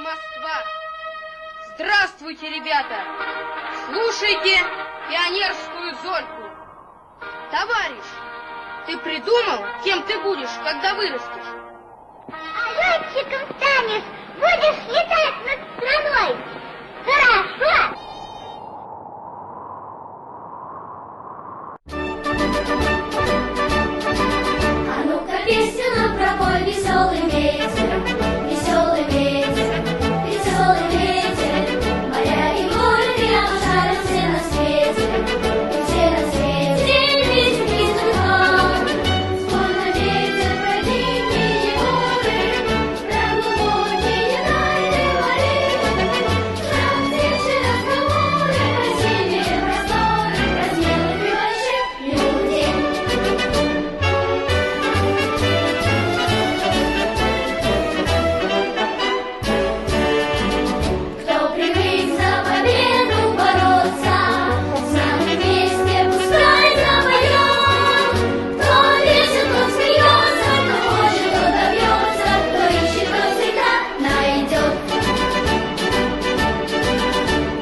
Москва! Здравствуйте, ребята! Слушайте пионерскую Зольку. Товарищ, ты придумал, кем ты будешь, когда вырастешь? А летчиком станешь, будешь летать над страной. Хорошо? А ну-ка песню нам пропой, веселый ветер, веселый ветер, веселый ветер. Моря и горы ты обшарил все на свете, все на свете. День ветер не слыхал, спокойно ветер про дикие горы, про глубокие тайны морей. Там тише разговоры, красивее просторы, про смелых и больших людей. Кто привык за победу бороться, с нами вместе пускай запоем. Кто весел, тот смеется, кто хочет, тот добьется, кто ищет, тот всегда найдет.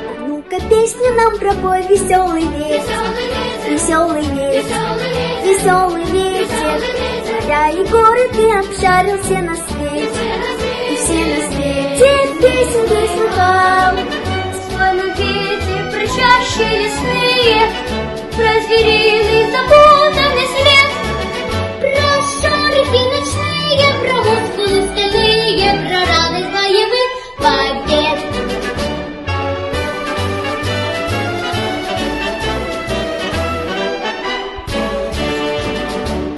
А ну-ка песню нам пропой, веселый ветер, Веселый ветер, веселый ветер, веселый ветер, веселый ветер. Моря и горы ты обшарил все на свете, и все на свете песенки слыхал. Спой нам ветер, про чащи лесные, про звериный запутанный след, про шарики ночные, про мускулы стальные, про радость боевых побед.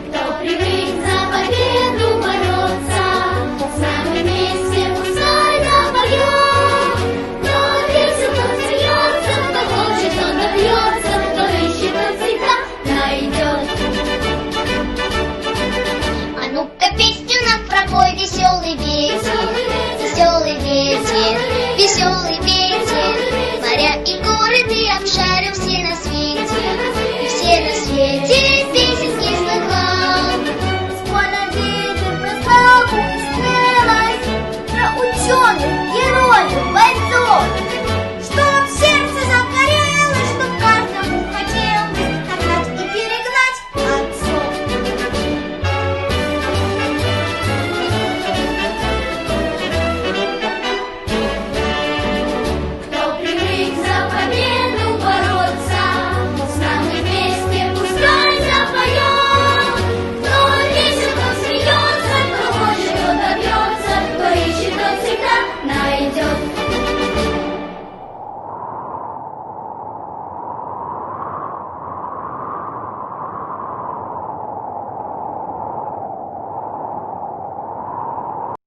Кто привык за победу бороться, с нами вместе пускай запоем. Кто весел, тот смеется, кто хочет, тот добьется, кто ищет, тот всегда найдет. А ну-ка песню нам пропой, веселый ветер, веселый ветер, веселый ветер. Моря и горы ты обшарил все на свете, все на свете.